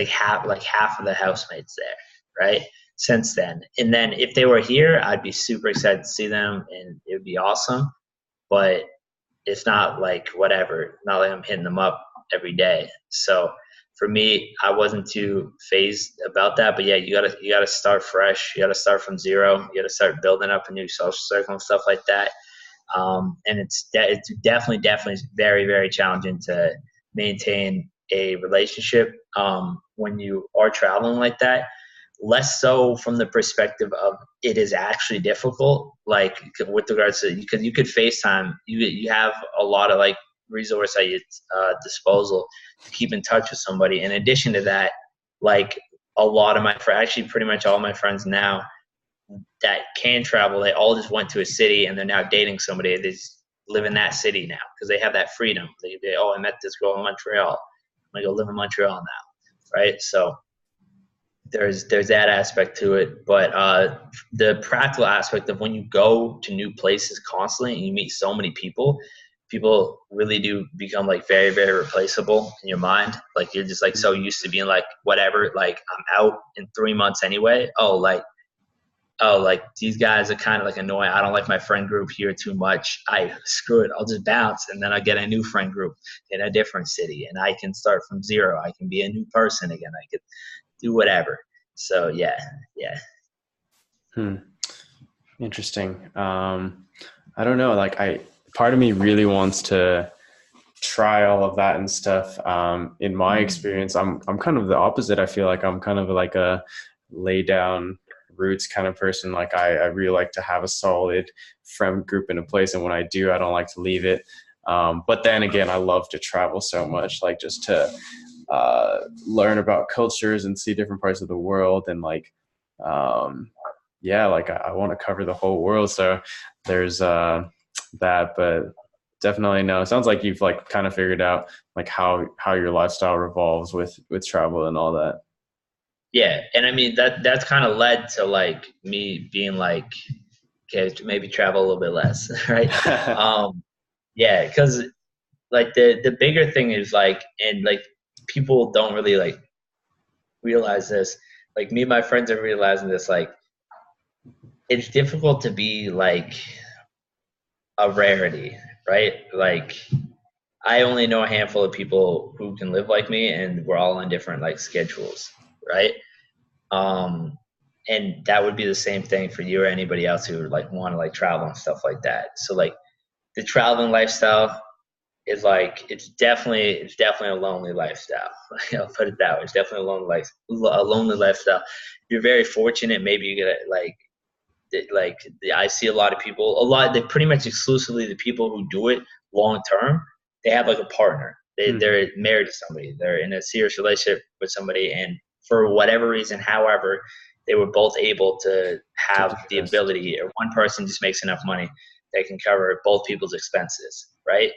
half of the housemates there, right? Since then. And then if they were here, I'd be super excited to see them and it would be awesome. But it's not like whatever. Not like I'm hitting them up every day. So for me, I wasn't too phased about that. But yeah, you gotta start fresh. You gotta start from zero. You gotta start building up a new social circle and stuff like that. And it's definitely very, very challenging to maintain a relationship when you are traveling like that. Less so from the perspective of it is actually difficult, like with regards to, because you could FaceTime, you have a lot of like resource at your disposal to keep in touch with somebody. In addition to that, like a lot of my friends, actually pretty much all my friends now that can travel, they all just went to a city and they're now dating somebody. They just live in that city now because they have that freedom. I met this girl in Montreal. I'm gonna go live in Montreal now, right? So there's that aspect to it, but the practical aspect of when you go to new places constantly and you meet so many people really do become like very, very replaceable in your mind. Like you're just like so used to being like whatever, like I'm out in 3 months anyway. Like these guys are kind of like annoying. I don't like my friend group here too much. Screw it. I'll just bounce. And then I get a new friend group in a different city and I can start from zero. I can be a new person again. I could do whatever. So yeah. Interesting. I don't know. Like part of me really wants to try all of that and stuff. In my experience, I'm kind of the opposite. I feel like I'm kind of like a lay down roots kind of person. Like I really like to have a solid friend group in a place, and when I do, I don't like to leave it. But then again, I love to travel so much, like just to learn about cultures and see different parts of the world, and like like I want to cover the whole world. So there's that, but definitely no. It sounds like you've like kind of figured out like how your lifestyle revolves with travel and all that. Yeah, and I mean that's kind of led to like me being like, okay, maybe travel a little bit less, right? Yeah, because like the bigger thing is like, and like people don't really like realize this. Like me and my friends are realizing this. Like it's difficult to be like a rarity, right? Like I only know a handful of people who can live like me, and we're all on different like schedules, right? Um, and that would be the same thing for you or anybody else who like want to like travel and stuff like that. So like the traveling lifestyle is like it's definitely a lonely lifestyle. I'll put it that way. It's definitely a lonely lifestyle. You're very fortunate. Maybe you get I see a lot of people. They pretty much exclusively the people who do it long term. They have like a partner. They're married to somebody. They're in a serious relationship with somebody, and for whatever reason, however, they were both able to have the ability, or one person just makes enough money that can cover both people's expenses, right?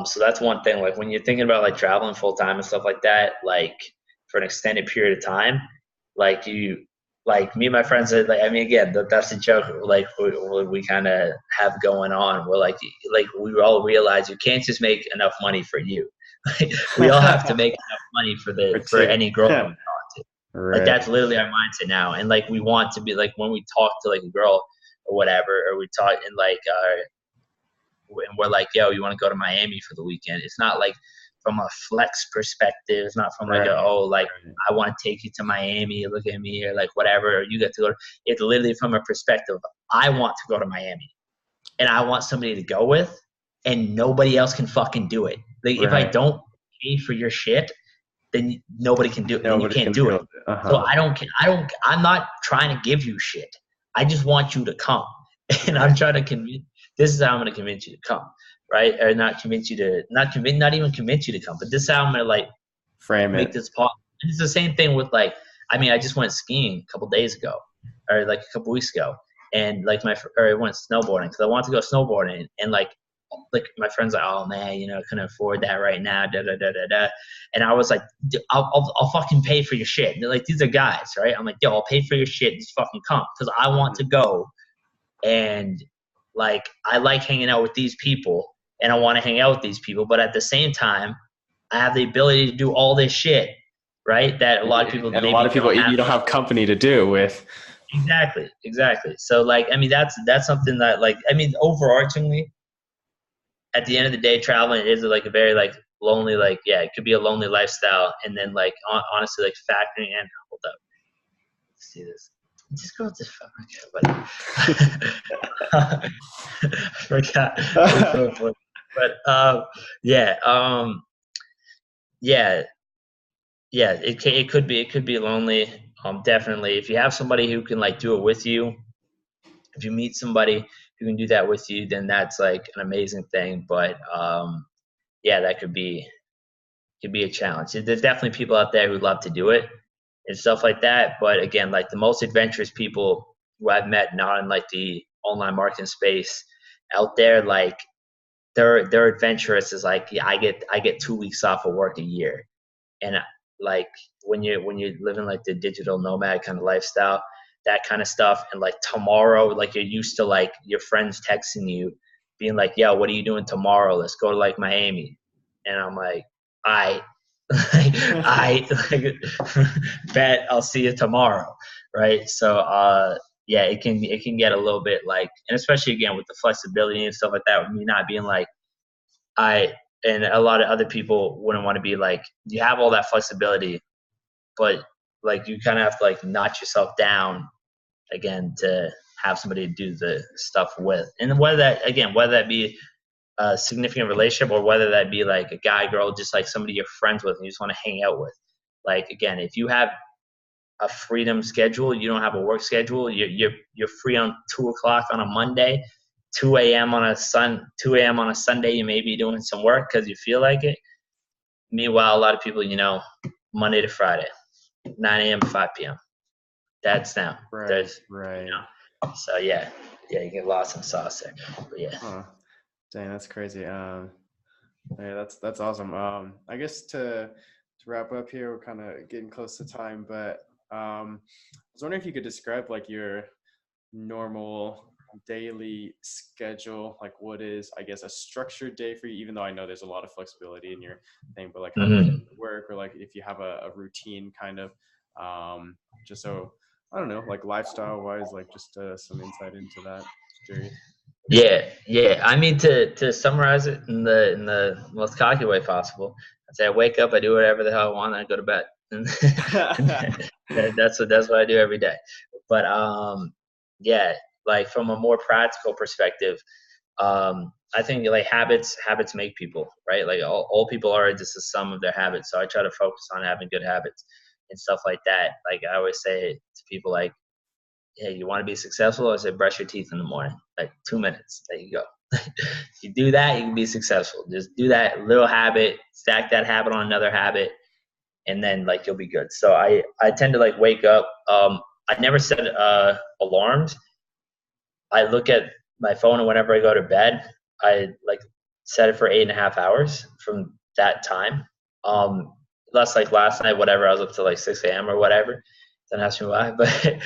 So that's one thing. Like when you're thinking about like traveling full time and stuff like that, like for an extended period of time, like me and my friends are like, I mean, again, that's a joke. Like we kind of have going on. We're like we all realize you can't just make enough money for you. We all have to make enough money for any girl that we talk to. Right. Like that's literally our mindset now. And like we want to be like when we talk to like a girl or whatever, or we talk and like and we're like, yo, you want to go to Miami for the weekend? It's not like from a flex perspective. It's not from like I want to take you to Miami, look at me, or like whatever, or you get to go. It's literally from a perspective. I want to go to Miami, and I want somebody to go with, and nobody else can fucking do it. Like if I don't pay for your shit, then nobody can do it. Then you can't do it. So I'm not trying to give you shit. I just want you to come, and I'm trying to convince. This is how I'm going to convince you to come, right? Or not convince you to not even convince you to come, but this is how I'm going to like make this possible. And it's the same thing with like, I mean, I just went skiing a couple days ago, or like a couple weeks ago, and like I went snowboarding because I wanted to go snowboarding, and like my friends like, oh man, I couldn't afford that right now, and I was like, I'll fucking pay for your shit. And they're like, these are guys, right? I'm like, yo, I'll pay for your shit, just fucking come, because I want to go, and like I like hanging out with these people, and I want to hang out with these people, but at the same time, I have the ability to do all this shit, right? That a lot of people and a lot of people you don't have company to do with. Exactly. So like, I mean, that's something that like, I mean, overarchingly, at the end of the day, traveling is like a very like lonely, like, yeah, it could be a lonely lifestyle. And then like, honestly, like factoring in, hold up, let's see this. Just go to I forgot. But yeah, yeah, yeah. It could be lonely. Definitely. If you have somebody who can like do it with you, if you meet somebody who can do that with you, then that's like an amazing thing. But yeah, that could be a challenge. There's definitely people out there who love to do it and stuff like that. But again, like the most adventurous people who I've met, not in like the online marketing space out there, like they're adventurous is like, yeah, I get 2 weeks off of work a year. And like when you're living like the digital nomad kind of lifestyle, that kind of stuff, and like tomorrow, like you're used to like your friends texting you being like, yo, what are you doing tomorrow? Let's go to like Miami. And I'm like, I I like, bet I'll see you tomorrow, right? So yeah, it can get a little bit like, and especially again with the flexibility and stuff like that, with me not being like, I and a lot of other people wouldn't want to be like, you have all that flexibility, but like you kind of have to like notch yourself down again to have somebody to do the stuff with. And whether that be a significant relationship or whether that be like a guy, girl, just like somebody you're friends with and you just want to hang out with. Like again, if you have a freedom schedule, you don't have a work schedule, you're free on 2 o'clock on a Monday, 2 a.m. on a Sunday, you may be doing some work because you feel like it. Meanwhile, a lot of people, Monday to Friday, 9 a.m. to 5 p.m. That's now. Right, right. So yeah, you get lost in sauce there. But yeah. Huh. Dang, that's crazy. Yeah, that's awesome. I guess to wrap up here, we're kind of getting close to time, but I was wondering if you could describe like your normal daily schedule, like what is, I guess, a structured day for you, even though I know there's a lot of flexibility in your thing, but like how you Mm-hmm. work, or like if you have a routine kind of, just so, I don't know, like lifestyle wise, like just some insight into that. Just curious. Yeah. I mean, to summarize it in the most cocky way possible, I'd say I wake up, I do whatever the hell I want, and I go to bed. And that's what I do every day. But yeah, like from a more practical perspective, I think like habits make people, right? Like all people are just the sum of their habits. So I try to focus on having good habits and stuff like that. Like I always say to people, like, hey, you want to be successful? I say, brush your teeth in the morning, like 2 minutes. There you go. If you do that, you can be successful. Just do that little habit, stack that habit on another habit, and then like you'll be good. So I tend to like wake up. I never set alarms. I look at my phone, and whenever I go to bed, I like set it for 8.5 hours from that time. Um, Less like last night, whatever, I was up to like 6 a.m. or whatever. Don't ask me why, but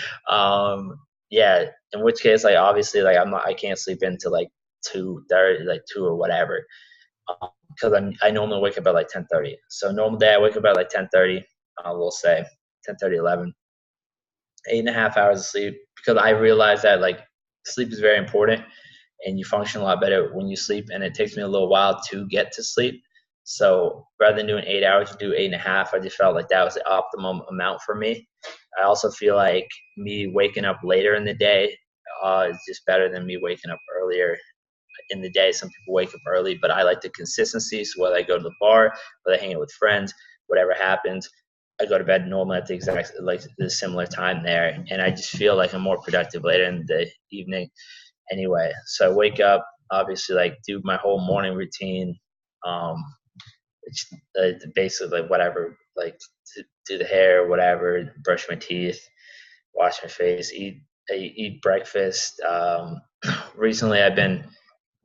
yeah. In which case, like obviously, like I can't sleep into like 2:30, like 2 or whatever, because I normally wake up at like 10:30. So normal day, I wake up at like 10:30. We'll say 10:30, 11. 8.5 hours of sleep, because I realize that like sleep is very important and you function a lot better when you sleep, and it takes me a little while to get to sleep. So rather than doing 8 hours, you do 8.5. I just felt like that was the optimum amount for me. I also feel like me waking up later in the day is just better than me waking up earlier in the day. Some people wake up early, but I like the consistency. So whether I go to the bar, whether I hang out with friends, whatever happens, I go to bed normally at the exact like the similar time there, and I just feel like I'm more productive later in the evening. Anyway, so I wake up, obviously, like do my whole morning routine, um, which basically like whatever, like do the hair, whatever, brush my teeth, wash my face, I eat breakfast. Recently, I've been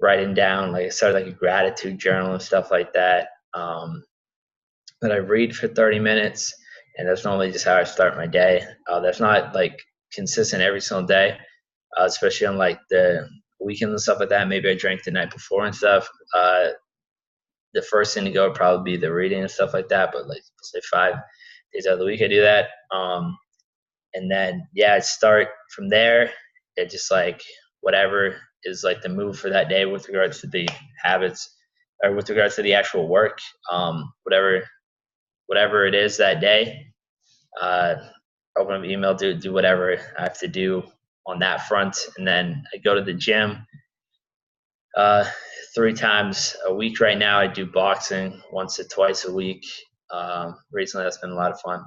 writing down, like I started like a gratitude journal and stuff like that. That I read for 30 minutes, and that's normally just how I start my day. That's not like consistent every single day, especially on like the weekends and stuff like that. Maybe I drank the night before and stuff. The first thing to go would probably be the reading and stuff like that, but like say 5 days out of the week I do that. And then yeah, I start from there. It just like whatever is like the move for that day with regards to the habits or with regards to the actual work, whatever it is that day, uh, open up email, do whatever I have to do on that front, and then I go to the gym 3 times a week right now. I do boxing once or twice a week. Recently, that's been a lot of fun.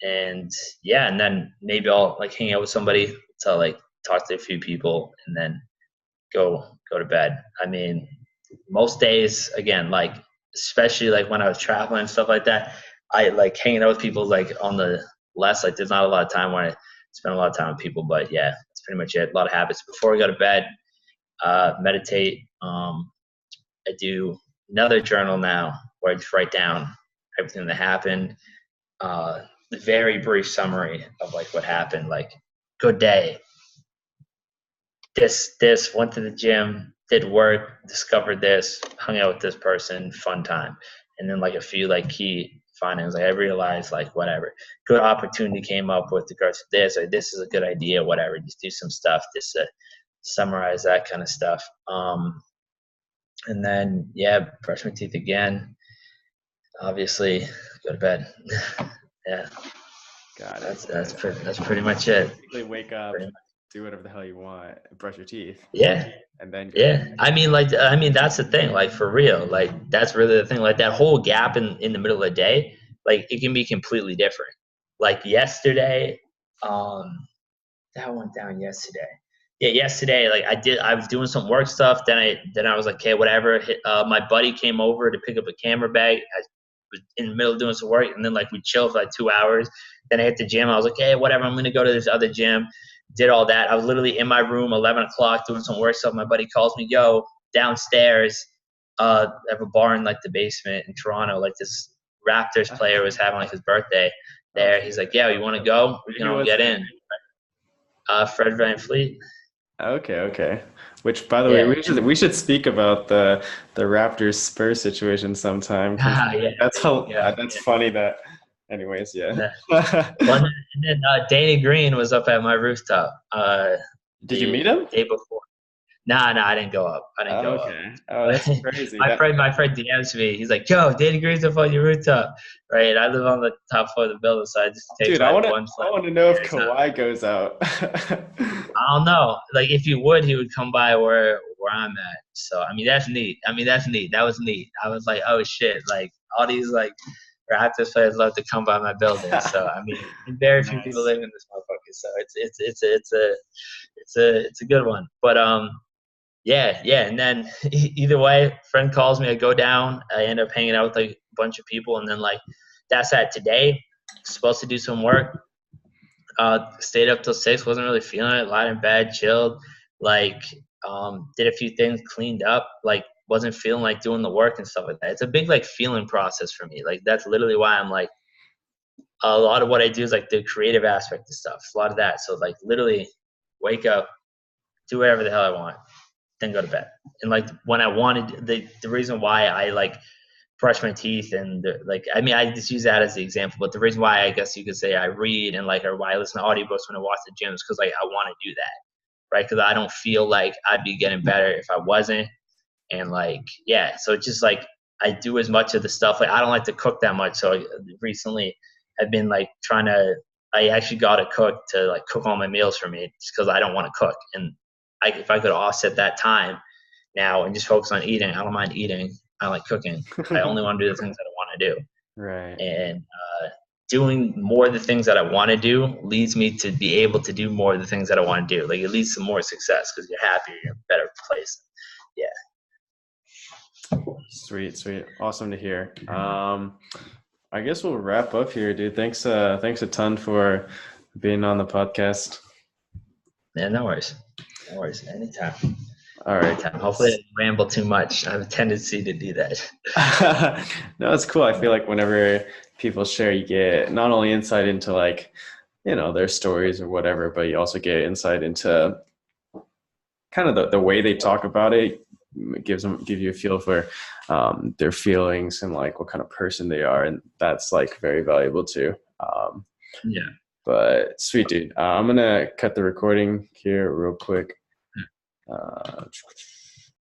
And yeah, and then maybe I'll like hang out with somebody to like talk to a few people, and then go to bed. I mean, most days, again, like especially like when I was traveling and stuff like that, I like hanging out with people like on the less, like there's not a lot of time where I spend a lot of time with people, but yeah, that's pretty much it. A lot of habits before we go to bed. Meditate. I do another journal now where I just write down everything that happened. The very brief summary of like what happened, like good day, this went to the gym, did work, discovered this, hung out with this person, fun time. And then like a few like key findings, like I realized like whatever good opportunity came up with regards to this, or this is a good idea, whatever, just do some stuff just to summarize that kind of stuff. And then yeah, brush my teeth again, obviously go to bed. Yeah, Got it. that's pretty much it. Basically wake up, do whatever the hell you want, brush your teeth. Yeah. And then yeah, I mean, that's the thing, like for real, like that's really the thing, like that whole gap in the middle of the day, like it can be completely different. Like yesterday, that went down yesterday. Yeah, yesterday, like I was doing some work stuff. Then I was like, okay, whatever. My buddy came over to pick up a camera bag. I was in the middle of doing some work, and then like we chilled for like 2 hours. Then I hit the gym. I was like, hey, whatever. I'm gonna go to this other gym. Did all that. I was literally in my room, 11 o'clock, doing some work stuff. My buddy calls me, yo, downstairs. I have a bar in like the basement in Toronto. Like this Raptors player was having like his birthday there. He's like, yeah, you want to go? We can all get in. Fred VanVleet. Okay. Which, by the way, we should speak about the Raptors Spurs situation sometime. That's funny. That, anyways, yeah. Well, and then Danny Green was up at my rooftop. Did you meet him? Day before. Nah, I didn't go up. Okay. Oh, that's crazy. my friend DMs me. He's like, "Yo, Danny Green's up on your rooftop, right?" I live on the top floor of the building, so I just take. Dude, I want to know if Kawhi goes out. I don't know. Like, if he would come by where I'm at. So, I mean, that's neat. That was neat. I was like, oh shit! Like all these like Raptors players love to come by my building. So, I mean, very few people live in this motherfucker. So it's a good one. But Yeah, and then either way, friend calls me, I go down, I end up hanging out with like a bunch of people, and then like that's that today. Supposed to do some work. Stayed up till 6, wasn't really feeling it, lied in bed, chilled, like did a few things, cleaned up, like wasn't feeling like doing the work and stuff like that. It's a big like feeling process for me. Like that's literally why I'm like a lot of what I do is like the creative aspect of stuff. A lot of that. So like literally wake up, do whatever the hell I want, then go to bed. And like when I wanted the reason why I like brush my teeth and I just use that as the example, but the reason why I guess you could say I read and like or why I listen to audiobooks when I watch the gym is because like I want to do that, right? Because I don't feel like I'd be getting better if I wasn't. And like so it's just like I do as much of the stuff. Like I don't like to cook that much, so recently I've been like I actually got a cook to like cook all my meals for me just because I don't want to cook. And if I could offset that time now and just focus on eating, I don't mind eating. I like cooking. I only want to do the things that I want to do. Right. And doing more of the things that I want to do leads me to be able to do more of the things that I want to do. Like it leads to more success because you're happier, you're in a better place. Yeah. Sweet. Awesome to hear. I guess we'll wrap up here, dude. Thanks a ton for being on the podcast. Yeah, no worries. Anytime. All right. Anytime. Hopefully I didn't ramble too much. I have a tendency to do that. No, it's cool. I feel like whenever people share, you get not only insight into like, their stories or whatever, but you also get insight into kind of the way they talk about it. Give you a feel for their feelings and like what kind of person they are, and that's like very valuable too. Yeah. But sweet, dude. I'm gonna cut the recording here real quick.